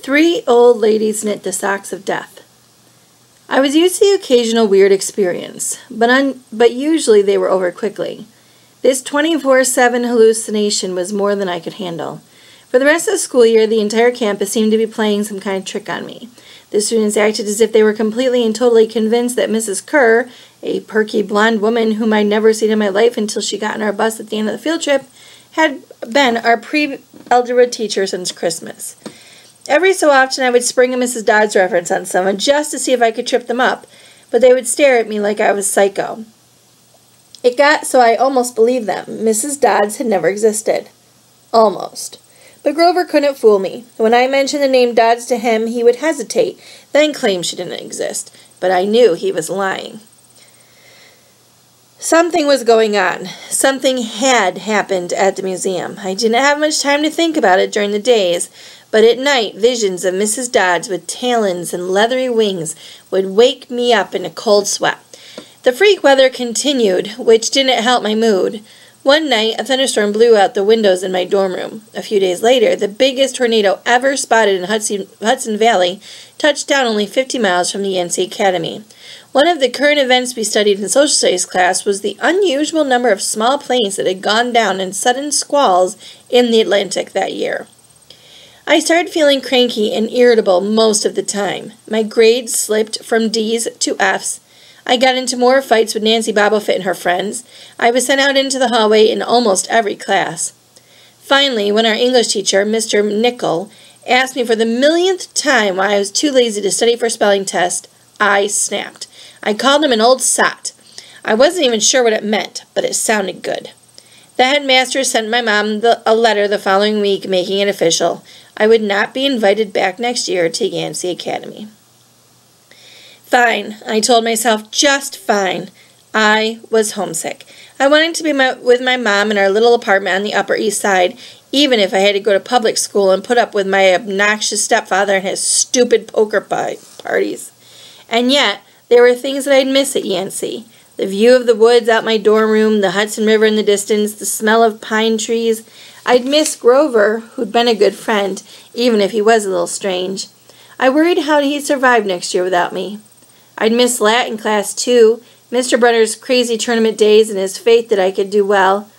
Three old ladies knit the socks of death. I was used to the occasional weird experience, but usually they were over quickly. This 24/7 hallucination was more than I could handle. For the rest of the school year, the entire campus seemed to be playing some kind of trick on me. The students acted as if they were completely and totally convinced that Mrs. Kerr, a perky blonde woman whom I'd never seen in my life until she got in our bus at the end of the field trip, had been our pre-algebra teacher since Christmas. Every so often I would spring a Mrs. Dodds reference on someone just to see if I could trip them up, but they would stare at me like I was psycho. It got so I almost believed them. Mrs. Dodds had never existed. Almost. But Grover couldn't fool me. When I mentioned the name Dodds to him, he would hesitate, then claim she didn't exist. But I knew he was lying. Something was going on. Something had happened at the museum. I didn't have much time to think about it during the days, but at night visions of Mrs. Dodds with talons and leathery wings would wake me up in a cold sweat. The freak weather continued, which didn't help my mood. One night, a thunderstorm blew out the windows in my dorm room. A few days later, the biggest tornado ever spotted in Hudson Valley touched down only 50 miles from the Yancey Academy. One of the current events we studied in social studies class was the unusual number of small planes that had gone down in sudden squalls in the Atlantic that year. I started feeling cranky and irritable most of the time. My grades slipped from D's to F's. I got into more fights with Nancy Bobofit and her friends. I was sent out into the hallway in almost every class. Finally, when our English teacher, Mr. Nickel, asked me for the millionth time why I was too lazy to study for a spelling test, I snapped. I called him an old sot. I wasn't even sure what it meant, but it sounded good. The headmaster sent my mom a letter the following week making it official. I would not be invited back next year to Yancey Academy. Fine, I told myself, just fine. I was homesick. I wanted to be with my mom in our little apartment on the Upper East Side, even if I had to go to public school and put up with my obnoxious stepfather and his stupid poker parties. And yet, there were things that I'd miss at Yancey. The view of the woods out my dorm room, the Hudson River in the distance, the smell of pine trees. I'd miss Grover, who'd been a good friend, even if he was a little strange. I worried how he'd survive next year without me. I'd miss Latin class, too, Mr. Brunner's crazy tournament days and his faith that I could do well.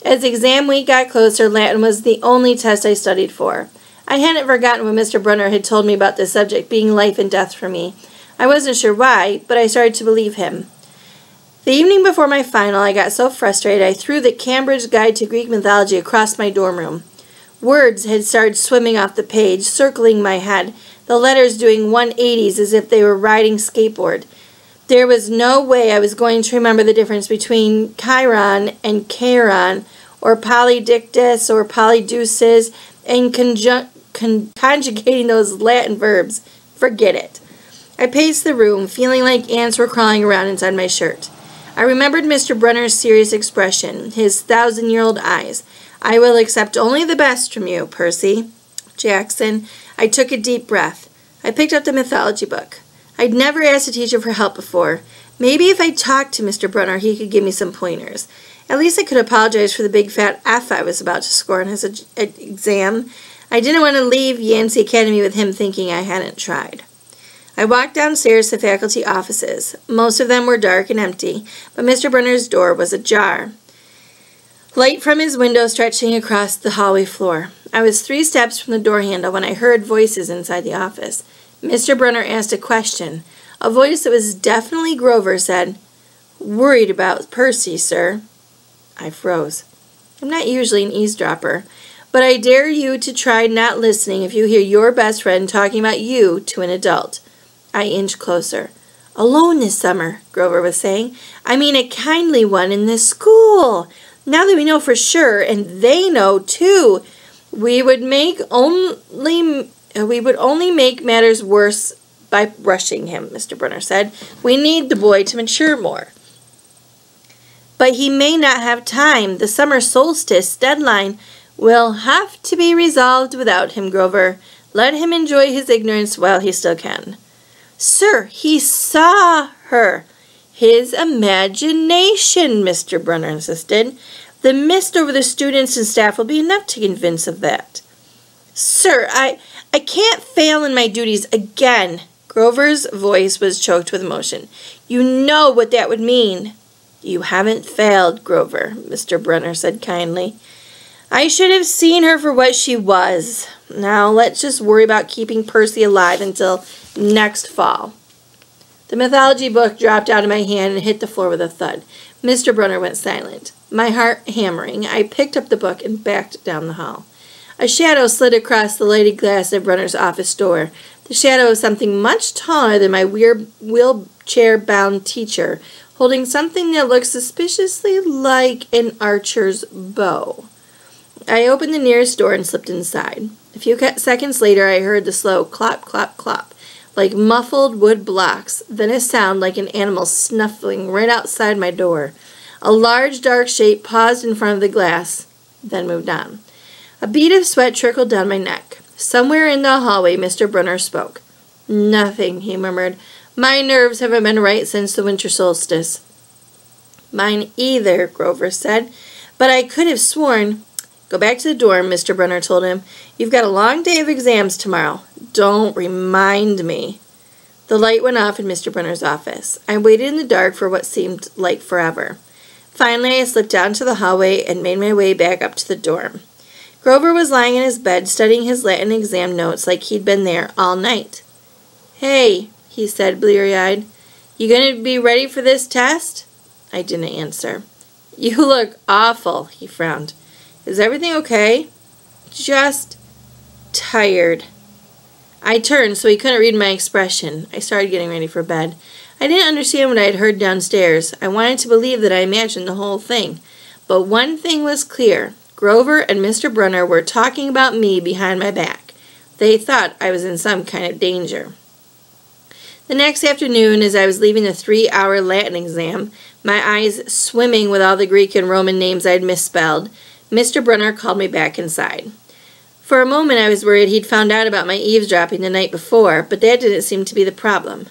As exam week got closer, Latin was the only test I studied for. I hadn't forgotten what Mr. Brunner had told me about this subject being life and death for me. I wasn't sure why, but I started to believe him. The evening before my final, I got so frustrated I threw the Cambridge Guide to Greek Mythology across my dorm room. Words had started swimming off the page, circling my head, the letters doing 180s as if they were riding skateboard. There was no way I was going to remember the difference between Chiron and Charon, or polydictus or polydeuces, and conjugating those Latin verbs. Forget it. I paced the room, feeling like ants were crawling around inside my shirt. I remembered Mr. Brunner's serious expression, his 1,000-year-old eyes. I will accept only the best from you, Percy. Jackson. I took a deep breath. I picked up the mythology book. I'd never asked a teacher for help before. Maybe if I talked to Mr. Brunner, he could give me some pointers. At least I could apologize for the big fat F I was about to score on his exam. I didn't want to leave Yancey Academy with him thinking I hadn't tried. I walked downstairs to faculty offices. Most of them were dark and empty, but Mr. Brunner's door was ajar. Light from his window stretching across the hallway floor. I was 3 steps from the door handle when I heard voices inside the office. Mr. Brunner asked a question. A voice that was definitely Grover said, "Worried about Percy, sir." I froze. I'm not usually an eavesdropper, but I dare you to try not listening if you hear your best friend talking about you to an adult. I inched closer. "Alone this summer," Grover was saying. "I mean a kindly one in this school. Now that we know for sure, and they know too, we would only make matters worse by rushing him," Mr. Brunner said. "We need the boy to mature more." "But he may not have time. The summer solstice deadline will have to be resolved without him, Grover. Let him enjoy his ignorance while he still can." "Sir, he saw her." "His imagination," Mr. Brunner insisted. "The mist over the students and staff will be enough to convince of that." "Sir, I can't fail in my duties again. Grover's voice was choked with emotion. You know what that would mean. You haven't failed, Grover, Mr. Brunner said kindly. I should have seen her for what she was. Now let's just worry about keeping Percy alive until next fall. The mythology book dropped out of my hand and hit the floor with a thud. Mr. Brunner went silent. My heart hammering, I picked up the book and backed down the hall. A shadow slid across the lighted glass of Brunner's office door. The shadow of something much taller than my wheelchair-bound teacher, holding something that looked suspiciously like an archer's bow. I opened the nearest door and slipped inside. A few seconds later, I heard the slow clop, clop, clop, like muffled wood blocks, then a sound like an animal snuffling right outside my door. A large, dark shape paused in front of the glass, then moved on. A bead of sweat trickled down my neck. Somewhere in the hallway, Mr. Brunner spoke. Nothing, he murmured. My nerves haven't been right since the winter solstice. Mine either, Grover said, but I could have sworn. Go back to the dorm, Mr. Brunner told him. You've got a long day of exams tomorrow. Don't remind me. The light went off in Mr. Brunner's office. I waited in the dark for what seemed like forever. Finally, I slipped down to the hallway and made my way back up to the dorm. Grover was lying in his bed studying his Latin exam notes like he'd been there all night. Hey, he said, bleary-eyed. You going to be ready for this test? I didn't answer. You look awful, he frowned. Is everything okay? Just tired. I turned so he couldn't read my expression. I started getting ready for bed. I didn't understand what I had heard downstairs. I wanted to believe that I imagined the whole thing. But one thing was clear. Grover and Mr. Brunner were talking about me behind my back. They thought I was in some kind of danger. The next afternoon, as I was leaving the 3-hour Latin exam, my eyes swimming with all the Greek and Roman names I had misspelled, Mr. Brunner called me back inside. For a moment I was worried he'd found out about my eavesdropping the night before, but that didn't seem to be the problem.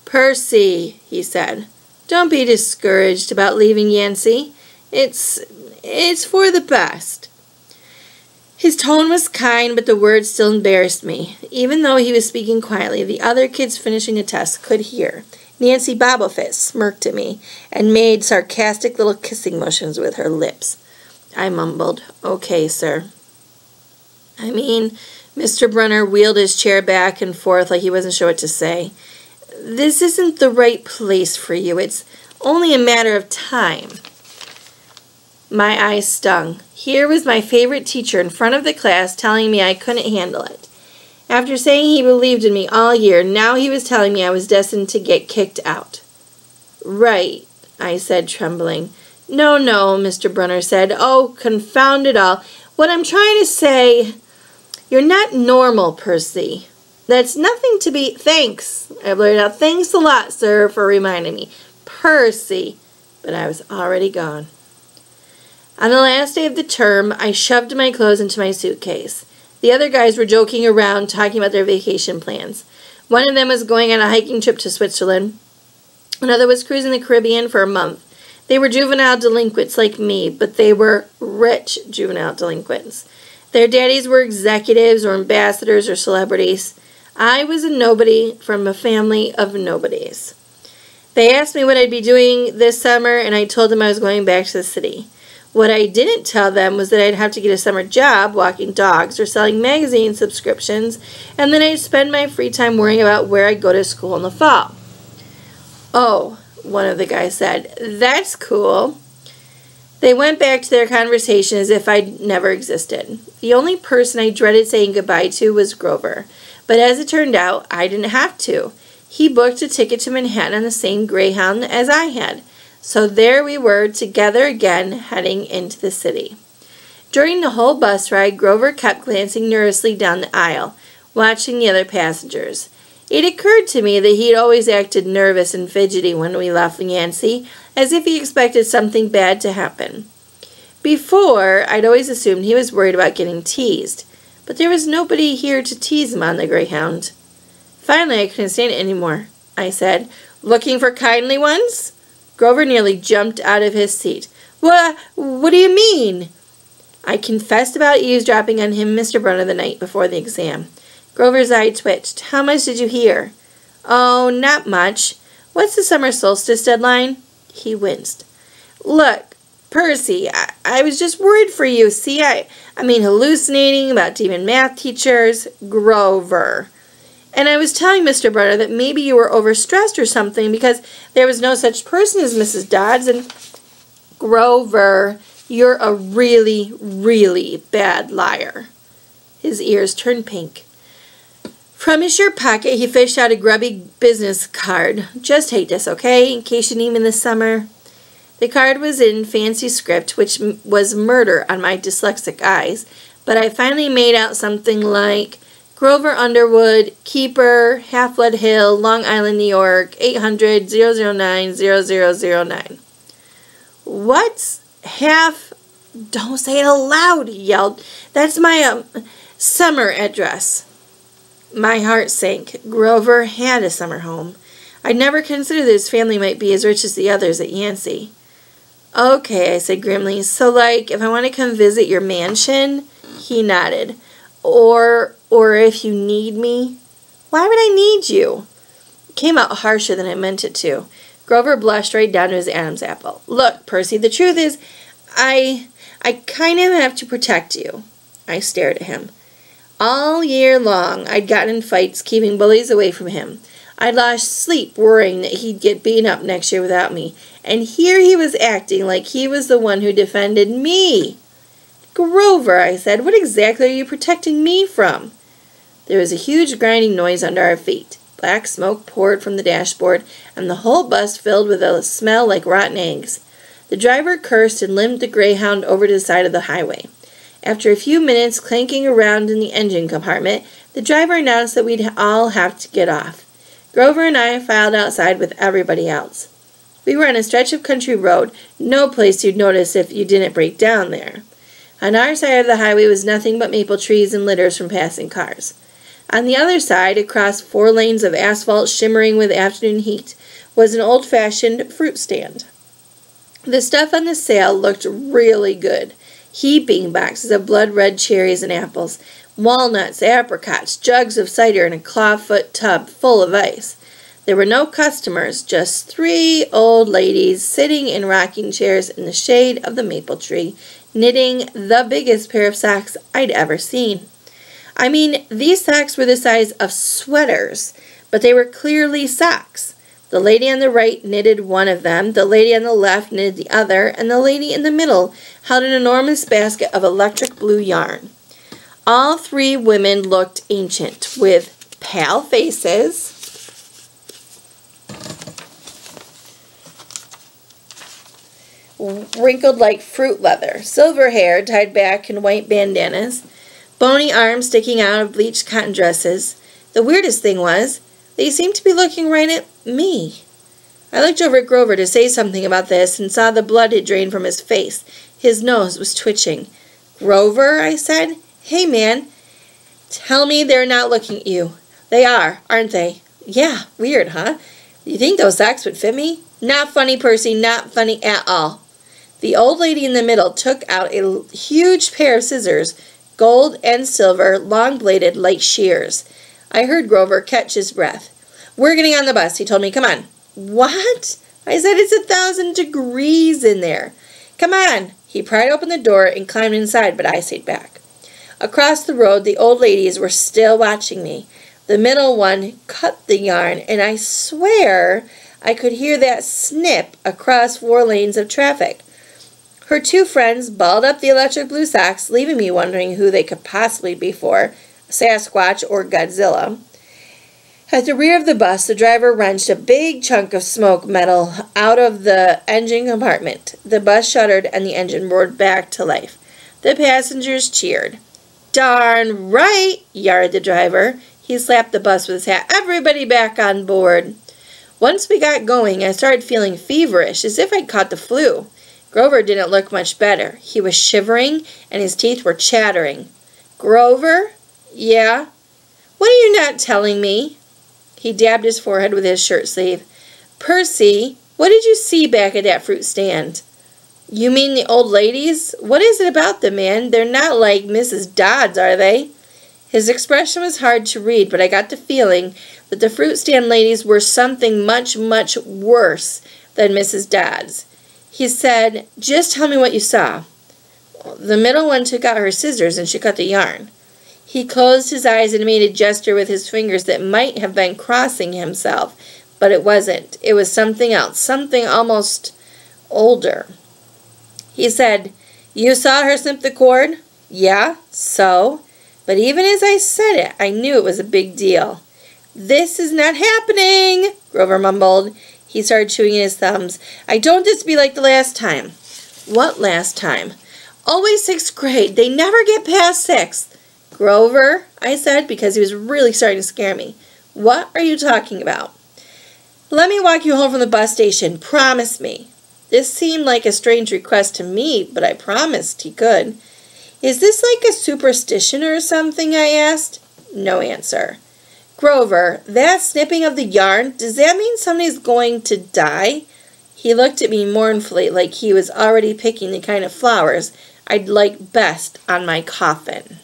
Percy, he said, don't be discouraged about leaving Yancey. It's for the best. His tone was kind, but the words still embarrassed me. Even though he was speaking quietly, the other kids finishing a test could hear. Nancy Bobblefit smirked at me and made sarcastic little kissing motions with her lips. I mumbled, okay, sir. Mr. Brunner wheeled his chair back and forth like he wasn't sure what to say. This isn't the right place for you. It's only a matter of time. My eyes stung. Here was my favorite teacher in front of the class telling me I couldn't handle it. After saying he believed in me all year, now he was telling me I was destined to get kicked out. Right, I said, trembling. No, Mr. Brunner said. Oh, confound it all. What I'm trying to say, you're not normal, Percy. That's nothing to be... Thanks, I blurted out. Thanks a lot, sir, for reminding me. Percy. But I was already gone. On the last day of the term, I shoved my clothes into my suitcase. The other guys were joking around, talking about their vacation plans. One of them was going on a hiking trip to Switzerland. Another was cruising the Caribbean for a month. They were juvenile delinquents like me, but they were rich juvenile delinquents. Their daddies were executives or ambassadors or celebrities. I was a nobody from a family of nobodies. They asked me what I'd be doing this summer, and I told them I was going back to the city. What I didn't tell them was that I'd have to get a summer job walking dogs or selling magazine subscriptions, and then I'd spend my free time worrying about where I'd go to school in the fall. Oh, one of the guys said, that's cool. They went back to their conversation as if I'd never existed. The only person I dreaded saying goodbye to was Grover, but as it turned out, I didn't have to. He booked a ticket to Manhattan on the same Greyhound as I had. So there we were, together again, heading into the city. During the whole bus ride, Grover kept glancing nervously down the aisle, watching the other passengers. It occurred to me that he'd always acted nervous and fidgety when we left Yancey, as if he expected something bad to happen. Before, I'd always assumed he was worried about getting teased, but there was nobody here to tease him on the Greyhound. Finally, I couldn't stand it anymore. I said, looking for kindly ones? Grover nearly jumped out of his seat. What do you mean? I confessed about eavesdropping on him, Mr. Brunner, the night before the exam. Grover's eye twitched. How much did you hear? Oh, not much. What's the summer solstice deadline? He winced. Look, Percy, I was just worried for you. See, I mean hallucinating about demon math teachers. Grover. And I was telling Mr. Brunner that maybe you were overstressed or something because there was no such person as Mrs. Dodds. And Grover, you're a really, really bad liar. His ears turned pink. From his shirt pocket, he fished out a grubby business card. Just hate this, okay? In case you need me this summer. The card was in fancy script, which was murder on my dyslexic eyes, but I finally made out something like Grover Underwood, Keeper, Half-Blood Hill, Long Island, New York, 800-009-0009. What's half... Don't say it aloud, he yelled. That's my summer address. My heart sank. Grover had a summer home. I'd never considered that his family might be as rich as the others at Yancey. Okay, I said grimly. So, like, if I want to come visit your mansion? He nodded. Or if you need me? Why would I need you? It came out harsher than I meant it to. Grover blushed right down to his Adam's apple. Look, Percy, the truth is, I kind of have to protect you. I stared at him. All year long, I'd gotten in fights keeping bullies away from him. I'd lost sleep worrying that he'd get beaten up next year without me. And here he was acting like he was the one who defended me. Grover, I said, what exactly are you protecting me from? There was a huge grinding noise under our feet. Black smoke poured from the dashboard, and the whole bus filled with a smell like rotten eggs. The driver cursed and limped the Greyhound over to the side of the highway. After a few minutes clanking around in the engine compartment, the driver announced that we'd all have to get off. Grover and I filed outside with everybody else. We were on a stretch of country road, no place you'd notice if you didn't break down there. On our side of the highway was nothing but maple trees and litters from passing cars. On the other side, across 4 lanes of asphalt shimmering with afternoon heat, was an old-fashioned fruit stand. The stuff on the sale looked really good. Heaping boxes of blood-red cherries and apples, walnuts, apricots, jugs of cider, and a clawfoot tub full of ice. There were no customers, just 3 old ladies sitting in rocking chairs in the shade of the maple tree, knitting the biggest pair of socks I'd ever seen. I mean, these socks were the size of sweaters, but they were clearly socks. The lady on the right knitted one of them, the lady on the left knitted the other, and the lady in the middle held an enormous basket of electric blue yarn. All 3 women looked ancient, with pale faces, wrinkled like fruit leather, silver hair tied back in white bandanas, bony arms sticking out of bleached cotton dresses. The weirdest thing was, they seemed to be looking right at me. I looked over at Grover to say something about this and saw the blood had drained from his face. His nose was twitching. Grover, I said. Hey, man. Tell me they're not looking at you. They are, aren't they? Yeah, weird, huh? You think those socks would fit me? Not funny, Percy, not funny at all. The old lady in the middle took out a huge pair of scissors, gold and silver, long-bladed like shears. I heard Grover catch his breath. We're getting on the bus, he told me. Come on. What? I said it's 1,000 degrees in there. Come on. He pried open the door and climbed inside, but I stayed back. Across the road, the old ladies were still watching me. The middle one cut the yarn, and I swear I could hear that snip across 4 lanes of traffic. Her 2 friends balled up the electric blue socks, leaving me wondering who they could possibly be for, Sasquatch or Godzilla. At the rear of the bus, the driver wrenched a big chunk of smoke metal out of the engine compartment. The bus shuddered and the engine roared back to life. The passengers cheered. Darn right, yelled the driver. He slapped the bus with his hat. Everybody back on board. Once we got going, I started feeling feverish, as if I'd caught the flu. Grover didn't look much better. He was shivering, and his teeth were chattering. Grover? Yeah? What are you not telling me? He dabbed his forehead with his shirt sleeve. Percy, what did you see back at that fruit stand? You mean the old ladies? What is it about them, man? They're not like Mrs. Dodds, are they? His expression was hard to read, but I got the feeling that the fruit stand ladies were something much, much worse than Mrs. Dodds. He said, "Just tell me what you saw." The middle one took out her scissors and she cut the yarn. He closed his eyes and made a gesture with his fingers that might have been crossing himself, but it wasn't. It was something else, something almost older. He said, "You saw her snip the cord?" "Yeah, so?" But even as I said it, I knew it was a big deal. "This is not happening," Grover mumbled. He started chewing his thumbs. "I don't want this to be like the last time." "What last time?" "Always sixth grade. They never get past sixth." "Grover," I said, because he was really starting to scare me. "What are you talking about?" "Let me walk you home from the bus station. Promise me." This seemed like a strange request to me, but I promised he could. "Is this like a superstition or something?" I asked. No answer. "Grover, that snipping of the yarn, does that mean somebody's going to die?" He looked at me mournfully like he was already picking the kind of flowers I'd like best on my coffin.